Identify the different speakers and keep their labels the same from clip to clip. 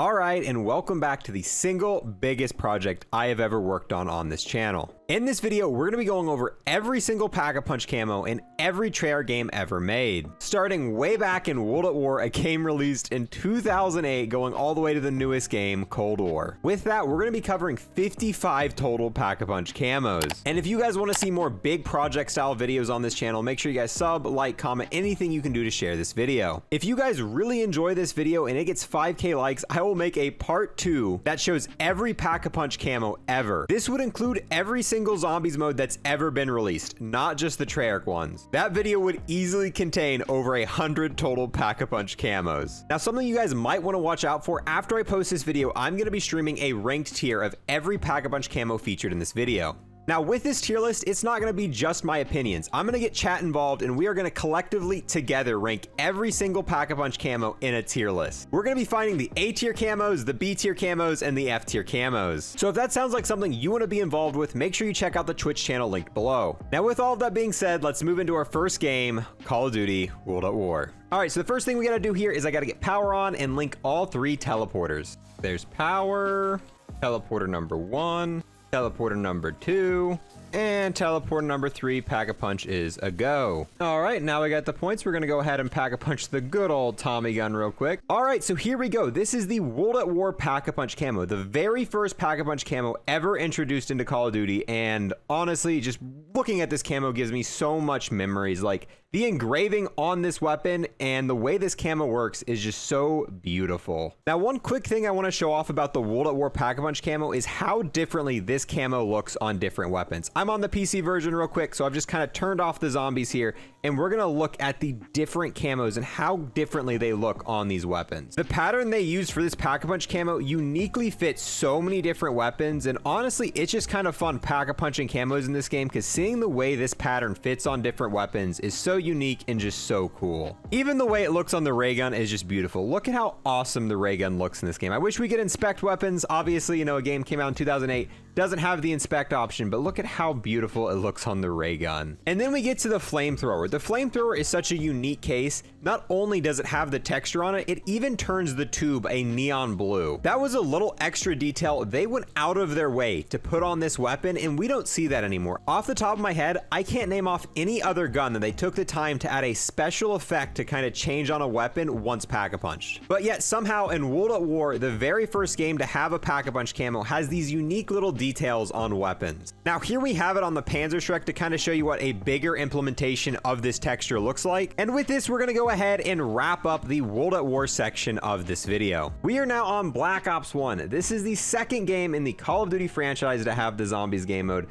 Speaker 1: Alright, and welcome back to the single biggest project I have ever worked on this channel. In this video, we're going to be going over every single Pack-a-Punch camo in every Treyarch game ever made. Starting way back in World at War, a game released in 2008, going all the way to the newest game, Cold War. With that, we're going to be covering 55 total Pack-a-Punch camos. And if you guys want to see more big project style videos on this channel, make sure you guys sub, like, comment, anything you can do to share this video. If you guys really enjoy this video and it gets 5K likes, I will make a part 2 that shows every Pack-a-Punch camo ever. This would include every single zombies mode that's ever been released, not just the Treyarch ones. That video would easily contain over 100 total Pack-a-Punch camos. Now, something you guys might want to watch out for, after I post this video, I'm going to be streaming a ranked tier of every Pack-a-Punch camo featured in this video. Now, with this tier list, it's not going to be just my opinions. I'm going to get chat involved, and we are going to collectively together rank every single Pack-a-Punch camo in a tier list. We're going to be finding the A tier camos, the B tier camos, and the F tier camos. So if that sounds like something you want to be involved with, make sure you check out the Twitch channel linked below. Now, with all of that being said, let's move into our first game, Call of Duty World at War. All right, so the first thing we got to do here is I got to get power on and link all 3 teleporters. There's power, teleporter number 1, teleporter number 2, and teleporter number 3. Pack-a-Punch is a go. All right, now we got the points. We're gonna go ahead and Pack-a-Punch the good old Tommy gun real quick. All right, so here we go. This is the World at War Pack-a-Punch camo, the very first Pack-a-Punch camo ever introduced into Call of Duty. And honestly, just looking at this camo gives me so much memories. Like, the engraving on this weapon and the way this camo works is just so beautiful. Now, one quick thing I want to show off about the World at War Pack-a-Punch camo is how differently this camo looks on different weapons. I'm on the PC version real quick, so I've just kind of turned off the zombies here, and we're going to look at the different camos and how differently they look on these weapons. The pattern they use for this Pack-a-Punch camo uniquely fits so many different weapons, and honestly, it's just kind of fun Pack-a-Punching camos in this game because seeing the way this pattern fits on different weapons is so unique and just so cool. Even the way it looks on the ray gun is just beautiful. Look at how awesome the ray gun looks in this game. I wish we could inspect weapons. Obviously, you know, a game came out in 2008, doesn't have the inspect option, but look at how beautiful it looks on the ray gun. And then we get to the flamethrower. The flamethrower is such a unique case. Not only does it have the texture on it, it even turns the tube a neon blue. That was a little extra detail they went out of their way to put on this weapon, and we don't see that anymore. Off the top of my head, I can't name off any other gun that they took the time to add a special effect to kind of change on a weapon once Pack-a-Punched. But yet somehow in World at War, the very first game to have a Pack-a-Punch camo has these unique little details on weapons. Now here we have it on the Panzerschreck to kind of show you what a bigger implementation of this texture looks like. And with this, we're going to go ahead and wrap up the World at War section of this video. We are now on Black Ops 1. This is the second game in the Call of Duty franchise to have the Zombies game mode.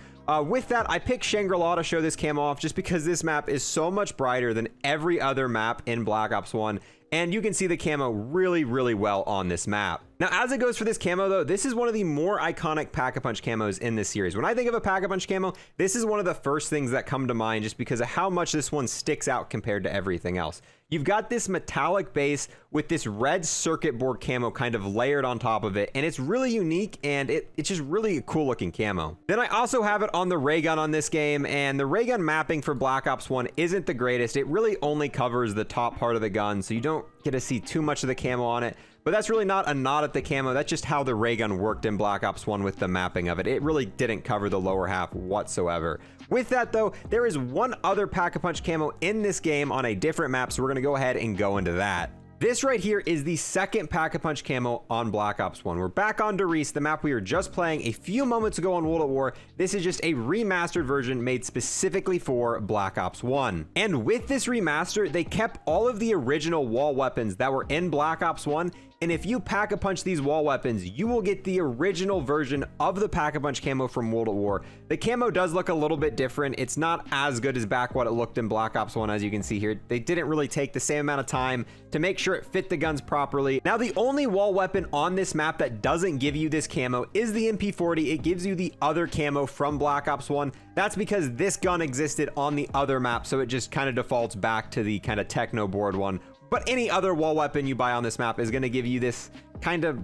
Speaker 1: With that, I picked Shangri-La to show this camo off just because this map is so much brighter than every other map in Black Ops 1. And you can see the camo really, really well on this map. Now, as it goes for this camo, though, this is one of the more iconic Pack-a-Punch camos in this series. When I think of a Pack-a-Punch camo, this is one of the first things that come to mind just because of how much this one sticks out compared to everything else. You've got this metallic base with this red circuit board camo kind of layered on top of it, and it's really unique, and it's just really a cool looking camo. Then I also have it on the ray gun on this game, and the ray gun mapping for Black Ops 1 isn't the greatest. It really only covers the top part of the gun, so you don't get to see too much of the camo on it. But that's really not a nod at the camo. That's just how the ray gun worked in Black Ops 1 with the mapping of it. It really didn't cover the lower half whatsoever. With that, though, there is one other Pack-a-Punch camo in this game on a different map, so we're going to go ahead and go into that. This right here is the second Pack-a-Punch camo on Black Ops 1. We're back on Darice, the map we were just playing a few moments ago on World at War. This is just a remastered version made specifically for Black Ops 1. And with this remaster, they kept all of the original WAW weapons that were in Black Ops 1. And if you Pack-a-Punch these WAW weapons, you will get the original version of the Pack-a-Punch camo from World at War. The camo does look a little bit different. It's not as good as back what it looked in Black Ops 1, as you can see here. They didn't really take the same amount of time to make sure it fit the guns properly. Now, the only WAW weapon on this map that doesn't give you this camo is the MP40. It gives you the other camo from Black Ops 1. That's because this gun existed on the other map, so it just kind of defaults back to the kind of techno board one. But any other WAW weapon you buy on this map is going to give you this kind of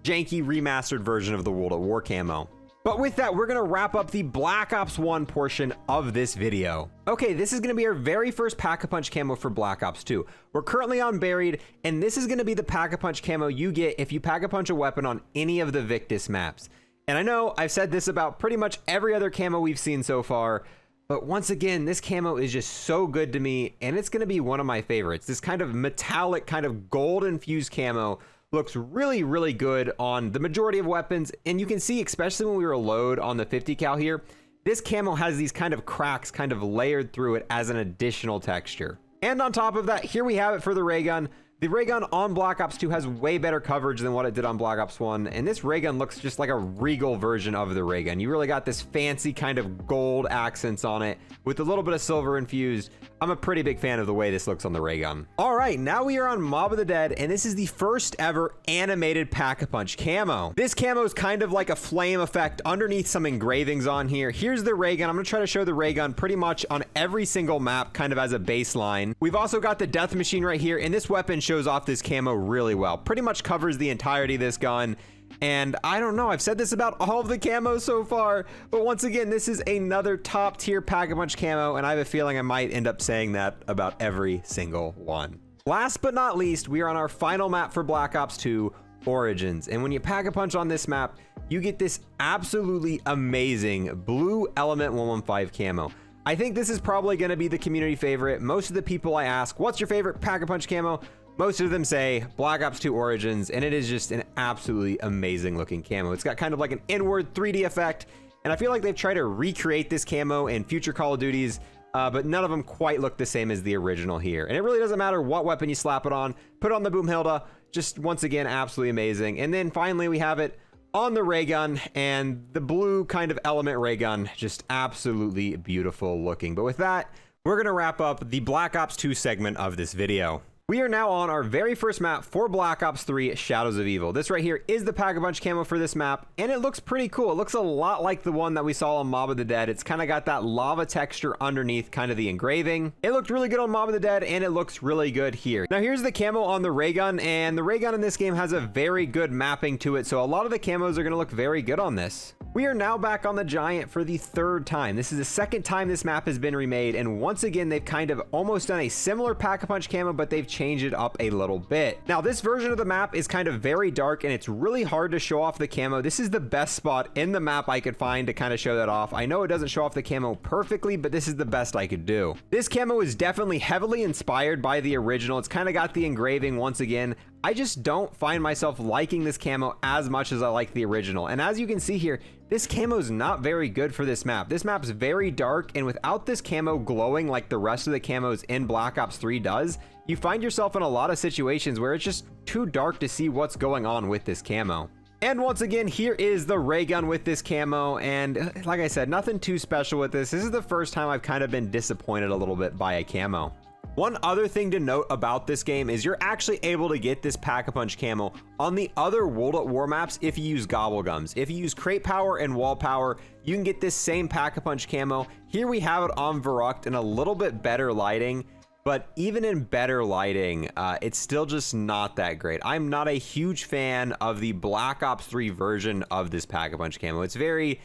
Speaker 1: janky remastered version of the World at War camo. But with that, we're gonna wrap up the Black Ops 1 portion of this video. Okay, this is gonna be our very first Pack-a-Punch camo for Black Ops 2. We're currently on Buried, and this is gonna be the Pack-a-Punch camo you get if you Pack-a-Punch a weapon on any of the Victis maps. And I know I've said this about pretty much every other camo we've seen so far, but once again, this camo is just so good to me, and it's gonna be one of my favorites. This kind of metallic, kind of gold-infused camo looks really, really good on the majority of weapons, and you can see, especially when we reload on the 50 cal here, this camo has these kind of cracks kind of layered through it as an additional texture. And on top of that, here we have it for the ray gun. The ray gun on Black Ops 2 has way better coverage than what it did on Black Ops 1, and this ray gun looks just like a regal version of the ray gun. You really got this fancy kind of gold accents on it with a little bit of silver infused. I'm a pretty big fan of the way this looks on the ray gun. All right, now we are on Mob of the Dead, and this is the first ever animated Pack-a-Punch camo. This camo is kind of like a flame effect underneath some engravings on here. Here's the ray gun. I'm gonna try to show the ray gun pretty much on every single map, kind of as a baseline. We've also got the death machine right here, and this weapon shows off this camo really well. Pretty much covers the entirety of this gun. And I don't know, I've said this about all of the camos so far, but once again, this is another top tier Pack-a-Punch camo, and I have a feeling I might end up saying that about every single one. Last but not least, we are on our final map for Black Ops 2, Origins. And when you Pack-a-Punch on this map, you get this absolutely amazing blue Element 115 camo. I think this is probably going to be the community favorite. Most of the people I ask, what's your favorite Pack-a-Punch camo? Most of them say Black Ops 2 Origins, and it is just an absolutely amazing looking camo. It's got kind of like an inward 3D effect, and I feel like they've tried to recreate this camo in future Call of Duties, but none of them quite look the same as the original here. And it really doesn't matter what weapon you slap it on. Put it on the Boomhilda, just once again, absolutely amazing. And then finally, we have it on the ray gun, and the blue kind of Element ray gun, just absolutely beautiful looking. But with that, we're gonna wrap up the Black Ops 2 segment of this video. We are now on our very first map for Black Ops 3, Shadows of Evil. This right here is the Pack-a-Punch camo for this map, and it looks pretty cool. It looks a lot like the one that we saw on Mob of the Dead. It's kind of got that lava texture underneath kind of the engraving. It looked really good on Mob of the Dead, and it looks really good here. Now here's the camo on the ray gun, and the ray gun in this game has a very good mapping to it, so a lot of the camos are going to look very good on this. We are now back on the Giant for the third time. This is the second time this map has been remade, and once again, they've kind of almost done a similar Pack-a-Punch camo, but they've changed it up a little bit. Now, this version of the map is kind of very dark, and it's really hard to show off the camo. This is the best spot in the map I could find to kind of show that off. I know it doesn't show off the camo perfectly, but this is the best I could do. This camo is definitely heavily inspired by the original. It's kind of got the engraving once again. I just don't find myself liking this camo as much as I like the original. And as you can see here, this camo is not very good for this map. This map's very dark, and without this camo glowing like the rest of the camos in Black Ops 3 does, you find yourself in a lot of situations where it's just too dark to see what's going on with this camo. And once again, here is the ray gun with this camo, and like I said, nothing too special with this. This is the first time I've kind of been disappointed a little bit by a camo. One other thing to note about this game is you're actually able to get this Pack-a-Punch camo on the other WAW maps if you use Gobblegums. If you use Crate Power and Wall Power, you can get this same Pack-a-Punch camo. Here we have it on Verrucht in a little bit better lighting, but even in better lighting, it's still just not that great. I'm not a huge fan of the Black Ops 3 version of this Pack-a-Punch camo. It's very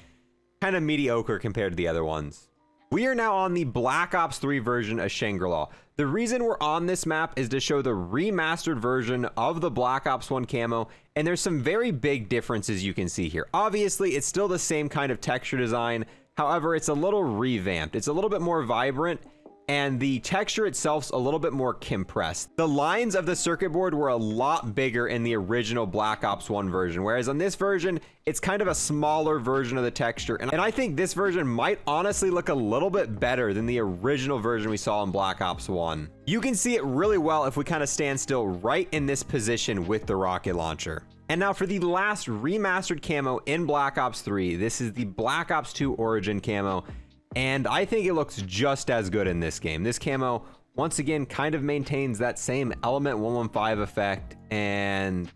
Speaker 1: kind of mediocre compared to the other ones. We are now on the Black Ops 3 version of Shangri-La. The reason we're on this map is to show the remastered version of the Black Ops 1 camo, and there's some very big differences you can see here. Obviously, it's still the same kind of texture design. However, it's a little revamped. It's a little bit more vibrant, and the texture itself's a little bit more compressed. The lines of the circuit board were a lot bigger in the original Black Ops 1 version, whereas on this version, it's kind of a smaller version of the texture. And I think this version might honestly look a little bit better than the original version we saw in Black Ops 1. You can see it really well if we kind of stand still right in this position with the rocket launcher. And now for the last remastered camo in Black Ops 3, this is the Black Ops 2 Origin camo. And I think it looks just as good in this game. This camo, once again, kind of maintains that same Element 115 effect. And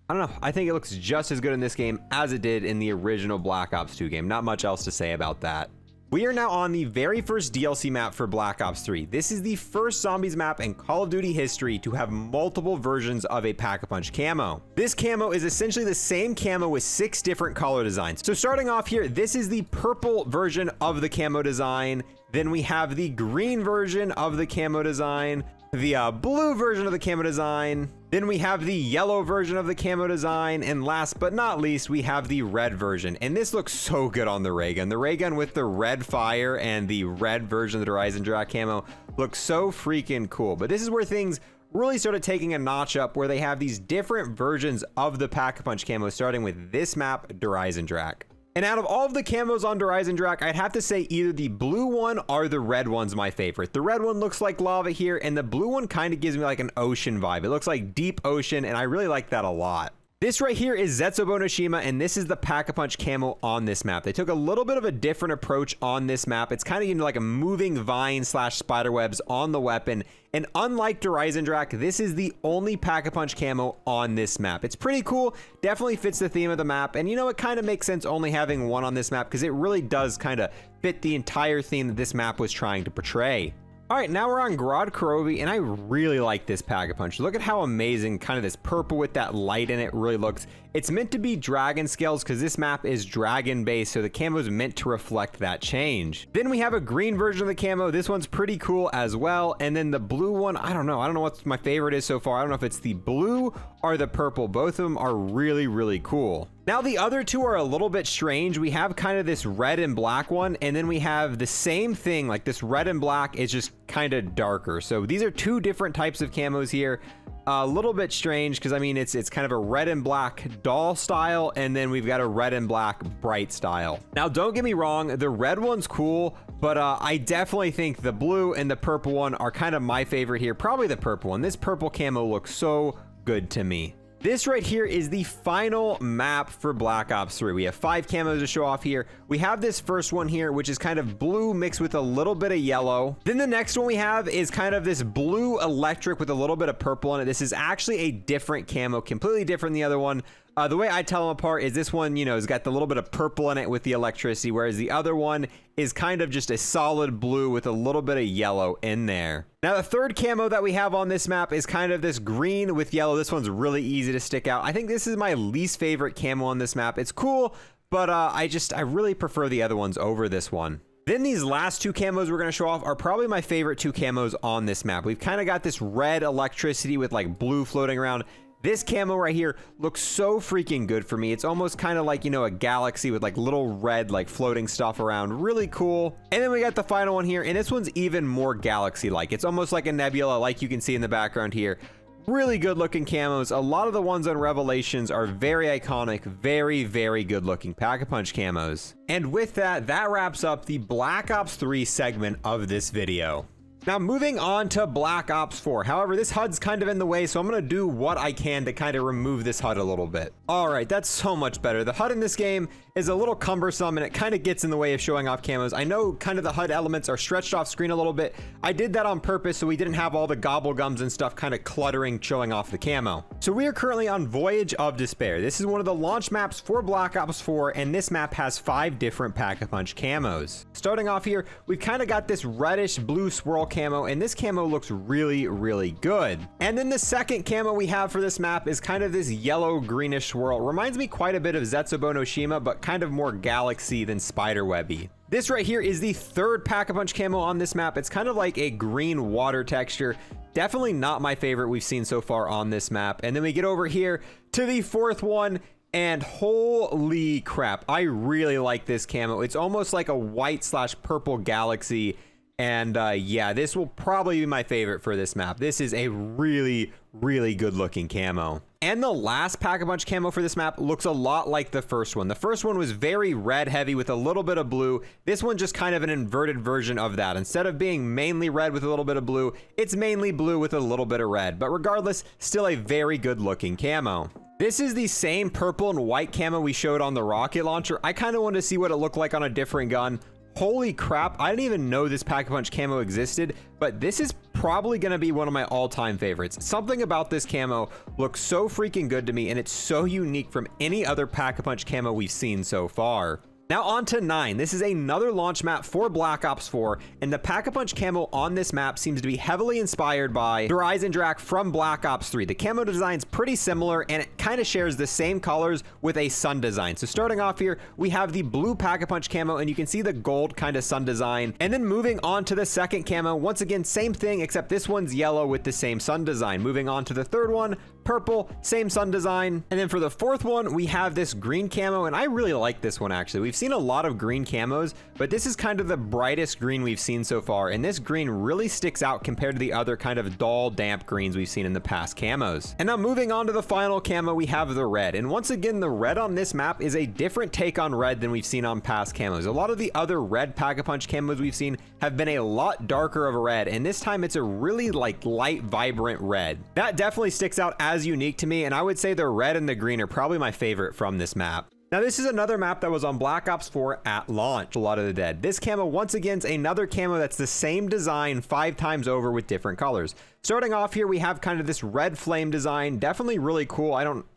Speaker 1: I don't know, I think it looks just as good in this game as it did in the original Black Ops 2 game. Not much else to say about that. We are now on the very first DLC map for Black Ops 3. This is the first zombies map in Call of Duty history to have multiple versions of a Pack-a-Punch camo. This camo is essentially the same camo with 6 different color designs. So starting off here, this is the purple version of the camo design. Then we have the green version of the camo design, the blue version of the camo design. Then we have the yellow version of the camo design, and last but not least, we have the red version. And this looks so good on the ray gun. The ray gun with the red fire and the red version of the Eisendrache camo looks so freaking cool. But this is where things really started taking a notch up, where they have these different versions of the Pack-a-Punch camo, starting with this map, Eisendrache. And out of all of the camos on Eisendrache, I'd have to say either the blue one or the red one's my favorite. The red one looks like lava here, and the blue one kind of gives me like an ocean vibe. It looks like deep ocean, and I really like that a lot. This right here is Zetsubou, and this is the Pack-a-Punch camo on this map. They took a little bit of a different approach on this map. It's kind of like a moving vine slash spiderwebs on the weapon. And unlike Eisendrache, this is the only Pack-a-Punch camo on this map. It's pretty cool, definitely fits the theme of the map. And you know, it kind of makes sense only having one on this map because it really does kind of fit the entire theme that this map was trying to portray. All right, now we're on Gorod Krovi, and I really like this Pack-a-Punch. Look at how amazing kind of this purple with that light in it really looks. It's meant to be dragon scales because this map is dragon based, so the camo is meant to reflect that change. Then we have a green version of the camo. This one's pretty cool as well. And then the blue one, I don't know what my favorite is so far. I don't know if it's the blue or the purple. Both of them are really, really cool. Now the other two are a little bit strange. We have kind of this red and black one, and then we have the same thing, like this red and black is just kind of darker. So these are two different types of camos here. A little bit strange because I mean it's kind of a red and black doll style, and then we've got a red and black bright style. Now don't get me wrong, the red one's cool, but I definitely think the blue and the purple one are kind of my favorite here. Probably the purple one. This purple camo looks so good to me. This right here is the final map for Black Ops 3. We have 5 camos to show off here. We have this first one here, which is kind of blue mixed with a little bit of yellow. Then the next one we have is kind of this blue electric with a little bit of purple in it. This is actually a different camo, completely different than the other one. The way I tell them apart is this one, you know, has got the little bit of purple in it with the electricity, whereas the other one is kind of just a solid blue with a little bit of yellow in there. Now, the third camo that we have on this map is kind of this green with yellow. This one's really easy to stick out. I think this is my least favorite camo on this map. It's cool, but I really prefer the other ones over this one. Then these last 2 camos we're going to show off are probably my favorite 2 camos on this map. We've kind of got this red electricity with like blue floating around. This camo right here looks so freaking good for me. It's almost kind of like, you know, a galaxy with like little red like floating stuff around. Really cool. And then we got the final one here, and this one's even more galaxy-like. It's almost like a nebula, like you can see in the background here. Really good looking camos. A lot of the ones on Revelations are very iconic, very, very good looking Pack-a-Punch camos. And with that, that wraps up the Black Ops 3 segment of this video. Now moving on to Black Ops 4. However, this HUD's kind of in the way, so I'm going to do what I can to kind of remove this HUD a little bit. All right, that's so much better. The HUD in this game is a little cumbersome, and it kind of gets in the way of showing off camos. I know kind of the HUD elements are stretched off screen a little bit. I did that on purpose so we didn't have all the gobble gums and stuff kind of cluttering, showing off the camo. So we are currently on Voyage of Despair. This is one of the launch maps for Black Ops 4, and this map has 5 different Pack-a-Punch camos. Starting off here, we've kind of got this reddish blue swirl camo, and this camo looks really, really good. And then the second camo we have for this map is kind of this yellow greenish swirl. Reminds me quite a bit of Zetsubou, but kind of more galaxy than spiderwebby. This right here is the third Pack-a-Punch camo on this map. It's kind of like a green water texture. Definitely not my favorite we've seen so far on this map. And then we get over here to the fourth one, and holy crap, I really like this camo. It's almost like a white slash purple galaxy. And yeah, this will probably be my favorite for this map. This is a really, really good looking camo. And the last Pack-a-Punch camo for this map looks a lot like the first one. The first one was very red heavy with a little bit of blue. This one just kind of an inverted version of that. Instead of being mainly red with a little bit of blue, it's mainly blue with a little bit of red. But regardless, still a very good looking camo. This is the same purple and white camo we showed on the rocket launcher. I kind of wanted to see what it looked like on a different gun. Holy crap, I didn't even know this Pack-a-Punch camo existed, but this is probably going to be one of my all-time favorites. Something about this camo looks so freaking good to me, and it's so unique from any other Pack-a-Punch camo we've seen so far. Now on to 9. This is another launch map for Black Ops 4, and the Pack-a-Punch camo on this map seems to be heavily inspired by the Eisendrache from Black Ops 3. The camo design's pretty similar, and it kind of shares the same colors with a sun design. So starting off here, we have the blue Pack-a-Punch camo, and you can see the gold kind of sun design. And then moving on to the second camo, once again, same thing, except this one's yellow with the same sun design. Moving on to the third one, purple, same sun design. And then for the fourth one, we have this green camo, and I really like this one actually. We've seen a lot of green camos, but this is kind of the brightest green we've seen so far, and this green really sticks out compared to the other kind of dull, damp greens we've seen in the past camos. And now moving on to the final camo, we have the red. And once again, the red on this map is a different take on red than we've seen on past camos. A lot of the other red Pack-a-Punch camos we've seen have been a lot darker of a red, and this time it's a really like light, vibrant red. That definitely sticks out as unique to me, and I would say the red and the green are probably my favorite from this map. Now this is another map that was on Black Ops 4 at launch, A Lot of the Dead. This camo once again is another camo that's the same design 5 times over with different colors. Starting off here, we have kind of this red flame design, definitely really cool.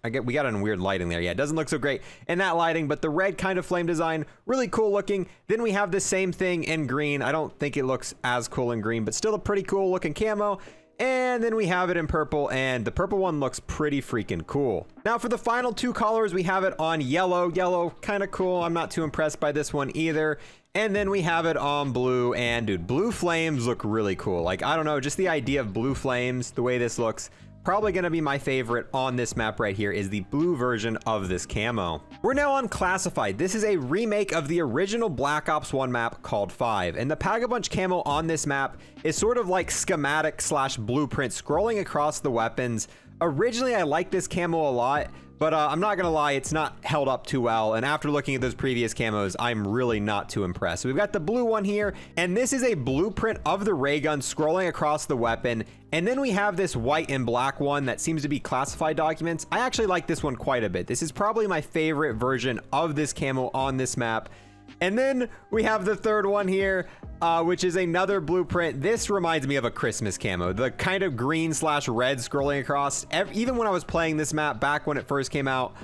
Speaker 1: We got on weird lighting there. Yeah, it doesn't look so great in that lighting, but the red kind of flame design, really cool looking. Then we have the same thing in green. I don't think it looks as cool in green, but still a pretty cool looking camo. And then we have it in purple, and the purple one looks pretty freaking cool. Now for the final 2 colors, we have it on yellow. Yellow, kind of cool. I'm not too impressed by this one either. And then we have it on blue, and dude, blue flames look really cool. Like, I don't know, just the idea of blue flames, the way this looks, probably gonna be my favorite on this map right here is the blue version of this camo. We're now on Classified. This is a remake of the original Black Ops 1 map called 5, and the Pack-a-Punch camo on this map is sort of like schematic / blueprint scrolling across the weapons. Originally, I liked this camo a lot, but I'm not gonna lie, it's not held up too well, and after looking at those previous camos, I'm really not too impressed. So we've got the blue one here, and this is a blueprint of the ray gun scrolling across the weapon, and then we have this white and black one that seems to be classified documents. I actually like this one quite a bit. This is probably my favorite version of this camo on this map. And then we have the third one here, which is another blueprint. This reminds me of a Christmas camo, the kind of green / red scrolling across. Even when I was playing this map back when it first came out,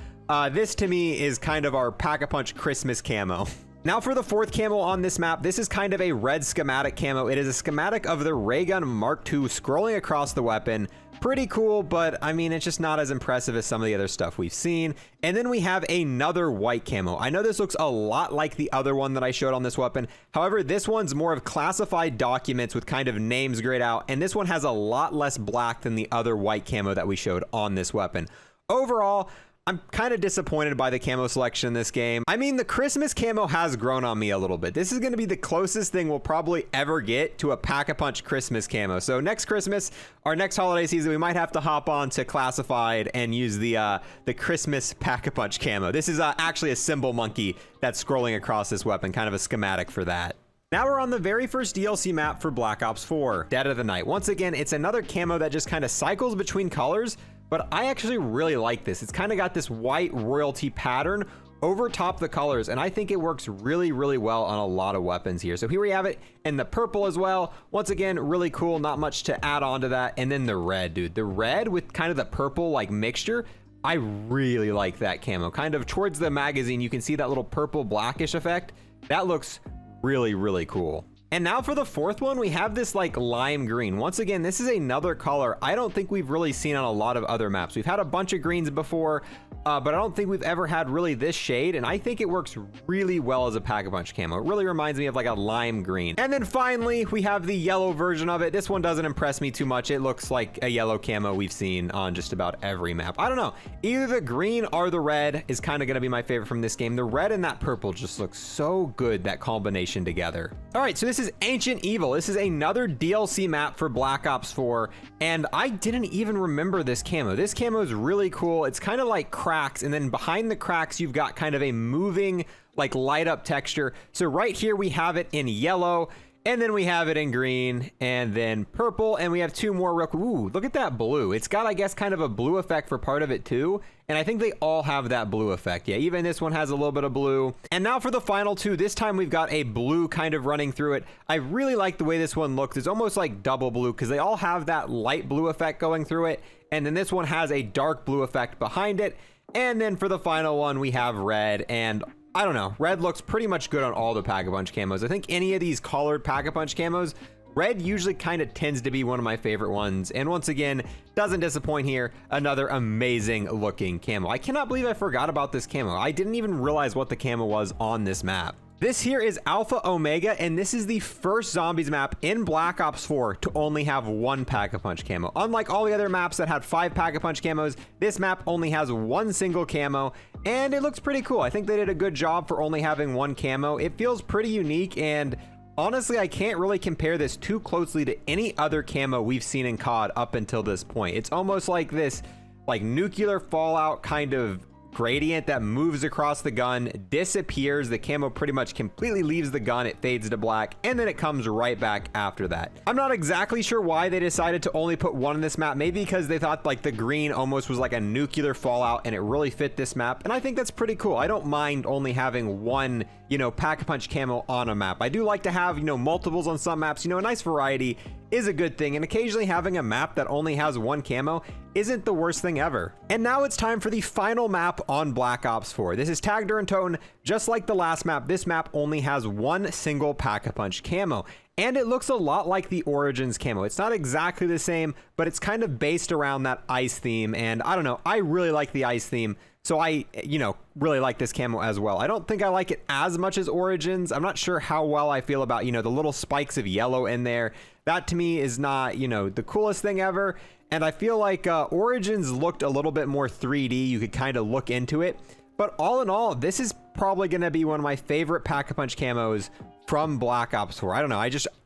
Speaker 1: this to me is kind of our Pack-a-Punch Christmas camo. Now for the fourth camo on this map, this is kind of a red schematic camo. It is a schematic of the Ray Gun Mark II scrolling across the weapon. Pretty cool, but I mean, it's just not as impressive as some of the other stuff we've seen. And then we have another white camo. I know this looks a lot like the other one that I showed on this weapon. However, this one's more of classified documents with kind of names grayed out, and this one has a lot less black than the other white camo that we showed on this weapon. Overall, I'm kind of disappointed by the camo selection in this game. I mean, the Christmas camo has grown on me a little bit. This is going to be the closest thing we'll probably ever get to a Pack-a-Punch Christmas camo. So next Christmas, our next holiday season, we might have to hop on to Classified and use the Christmas Pack-a-Punch camo. This is actually a symbol monkey that's scrolling across this weapon, kind of a schematic for that. Now we're on the very first DLC map for Black Ops 4, Dead of the Night. Once again, it's another camo that just kind of cycles between colors, but I actually really like this. It's kind of got this white royalty pattern over top the colors, and I think it works really, really well on a lot of weapons here. So here we have it in the purple as well. Once again, really cool, not much to add on to that. And then the red, dude. The red with kind of the purple like mixture, I really like that camo. Kind of towards the magazine, you can see that little purple blackish effect. That looks really, really cool. And now for the fourth one, we have this like lime green. Once again, this is another color I don't think we've really seen on a lot of other maps. We've had a bunch of greens before, but I don't think we've ever had really this shade, and I think it works really well as a Pack-a-Punch camo. It really reminds me of like a lime green. And then finally, we have the yellow version of it. This one doesn't impress me too much. It looks like a yellow camo we've seen on just about every map. I don't know. Either the green or the red is kind of going to be my favorite from this game. The red and that purple just looks so good, that combination together. All right, so this is Ancient Evil. This is another DLC map for Black Ops 4, and I didn't even remember this camo. This camo is really cool. It's kind of like cracks, and then behind the cracks, you've got kind of a moving, like light up texture. So right here, we have it in yellow, and then we have it in green, and then purple, and we have two more real cool. Ooh, look at that blue. It's got, I guess, kind of a blue effect for part of it too, and I think they all have that blue effect. Yeah, even this one has a little bit of blue. And now for the final two, this time we've got a blue kind of running through it. I really like the way this one looks. It's almost like double blue because they all have that light blue effect going through it, and then this one has a dark blue effect behind it. And then for the final one, we have red, and I don't know. Red looks pretty much good on all the Pack-a-Punch camos. I think any of these colored Pack-a-Punch camos, red usually kind of tends to be one of my favorite ones. And once again, doesn't disappoint here. Another amazing looking camo. I cannot believe I forgot about this camo. I didn't even realize what the camo was on this map. This here is Alpha Omega, and this is the first zombies map in Black Ops 4 to only have one Pack-a-Punch camo. Unlike all the other maps that had 5 Pack-a-Punch camos, this map only has one single camo, and it looks pretty cool. I think they did a good job for only having one camo. It feels pretty unique, and honestly, I can't really compare this too closely to any other camo we've seen in COD up until this point. It's almost like this nuclear fallout kind of gradient that moves across the gun, disappears, the camo pretty much completely leaves the gun, it fades to black, and then it comes right back after that. I'm not exactly sure why they decided to only put one in this map, maybe because they thought like the green almost was like a nuclear fallout and it really fit this map, and I think that's pretty cool. I don't mind only having one, you know, Pack-a-Punch camo on a map. I do like to have, you know, multiples on some maps. You know, a nice variety is a good thing, and occasionally having a map that only has one camo isn't the worst thing ever. And now it's time for the final map on Black Ops 4. This is tagged during Toten. Just like the last map, this map only has one single Pack-a-Punch camo, and it looks a lot like the Origins camo. It's not exactly the same, but it's kind of based around that ice theme, and I don't know, I really like the ice theme. So I, you know, really like this camo as well. I don't think I like it as much as Origins. I'm not sure how well I feel about, you know, the little spikes of yellow in there. That to me is not, you know, the coolest thing ever. And I feel like Origins looked a little bit more 3D. You could kind of look into it. But all in all, this is probably going to be one of my favorite Pack-a-Punch camos from Black Ops 4. I don't know,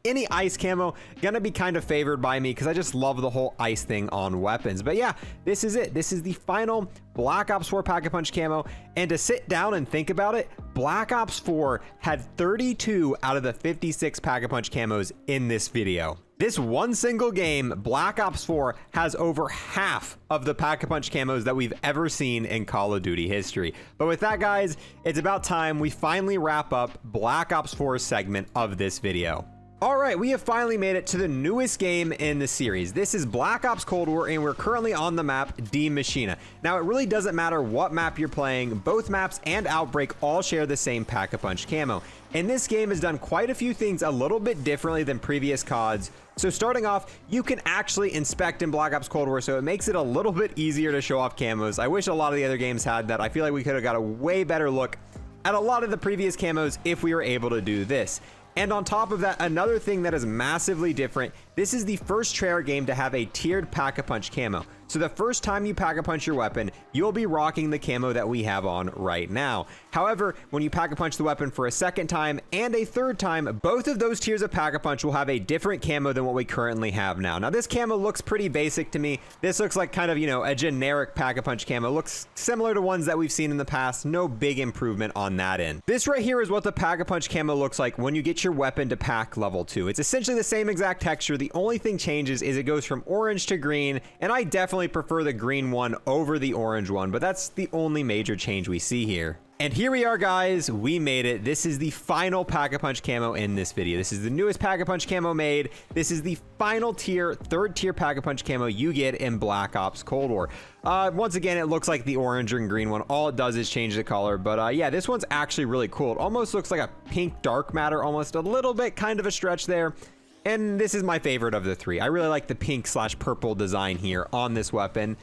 Speaker 1: any ice camo gonna be kind of favored by me because I just love the whole ice thing on weapons. But yeah, this is it. This is the final Black Ops 4 Pack-a-Punch camo, and to sit down and think about it, Black Ops 4 had 32 out of the 56 Pack-a-Punch camos in this video. This one single game, Black Ops 4, has over half of the Pack-a-Punch camos that we've ever seen in Call of Duty history. But with that, guys, it's about time we finally wrap up Black Ops 4's segment of this video. All right, we have finally made it to the newest game in the series. This is Black Ops Cold War, and we're currently on the map Die Maschine. Now, it really doesn't matter what map you're playing. Both maps and Outbreak all share the same Pack-a-Punch camo. And this game has done quite a few things a little bit differently than previous CODs. So starting off, you can actually inspect in Black Ops Cold War, so it makes it a little bit easier to show off camos. I wish a lot of the other games had that. I feel like we could have got a way better look at a lot of the previous camos if we were able to do this. And on top of that, another thing that is massively different, this is the first Treyarch game to have a tiered Pack-a-Punch camo. So the first time you Pack-a-Punch your weapon, you'll be rocking the camo that we have on right now. However, when you Pack-a-Punch the weapon for a second time and a third time, both of those tiers of Pack-a-Punch will have a different camo than what we currently have now. Now, this camo looks pretty basic to me. This looks like kind of, you know, a generic Pack-a-Punch camo. Looks similar to ones that we've seen in the past. No big improvement on that end. This right here is what the Pack-a-Punch camo looks like when you get your weapon to pack level 2. It's essentially the same exact texture. The only thing changes is it goes from orange to green, and I definitely prefer the green one over the orange one, but that's the only major change we see here. And here we are, guys. We made it. This is the final Pack-a-Punch camo in this video. This is the newest Pack-a-Punch camo made. This is the final tier, third tier Pack-a-Punch camo you get in Black Ops Cold War. Once again, it looks like the orange and green one. All it does is change the color, but yeah, this one's actually really cool. It almost looks like a pink dark matter, almost a little bit, kind of a stretch there. And this is my favorite of the three. I really like the pink / purple design here on this weapon.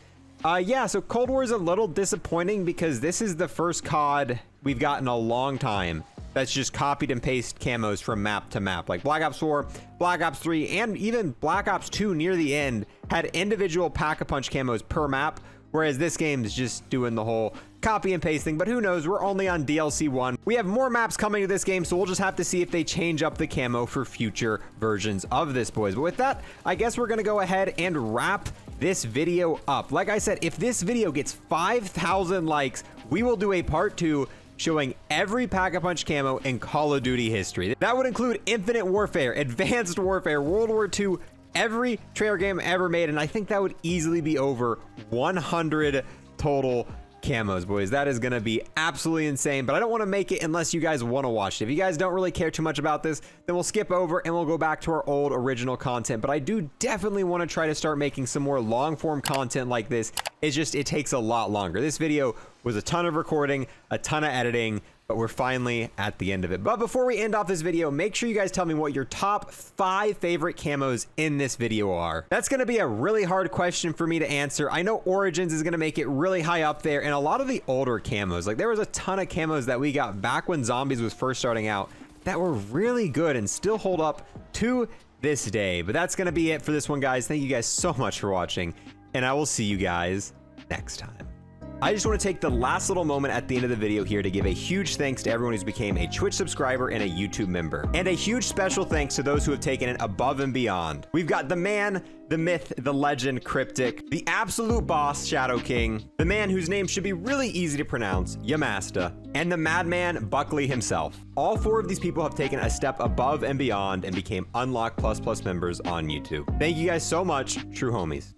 Speaker 1: Yeah, so Cold War is a little disappointing because this is the first COD we've gotten a long time that's just copied and pasted camos from map to map. Like Black Ops 4, Black Ops 3, and even Black Ops 2 near the end had individual Pack-a-Punch camos per map, whereas this game is just doing the whole copy and paste thing. But who knows, we're only on DLC 1. We have more maps coming to this game, so we'll just have to see if they change up the camo for future versions of this, boys. But with that, I guess we're gonna go ahead and wrap this video up. Like I said, if this video gets 5,000 likes, we will do a part 2 showing every Pack-a-Punch camo in Call of Duty history. That would include Infinite Warfare, Advanced Warfare, World War II, every Treyarch game ever made, and I think that would easily be over 100 total camos, boys. That is gonna be absolutely insane, but I don't want to make it unless you guys want to watch it. If you guys don't really care too much about this, then we'll skip over and we'll go back to our old original content. But I do definitely want to try to start making some more long form content like this. It's just, it takes a lot longer. This video was a ton of recording, a ton of editing, but we're finally at the end of it. But before we end off this video, make sure you guys tell me what your top 5 favorite camos in this video are. That's going to be a really hard question for me to answer. I know Origins is going to make it really high up there, and a lot of the older camos, like there was a ton of camos that we got back when Zombies was first starting out that were really good and still hold up to this day. But that's going to be it for this one, guys. Thank you guys so much for watching, and I will see you guys next time. I just want to take the last little moment at the end of the video here to give a huge thanks to everyone who's became a Twitch subscriber and a YouTube member. And a huge special thanks to those who have taken it above and beyond. We've got the man, the myth, the legend, Cryptic, the absolute boss, Shadow King, the man whose name should be really easy to pronounce, Yamasta, and the madman, Buckley himself. All 4 of these people have taken a step above and beyond and became Unlock++ members on YouTube. Thank you guys so much, true homies.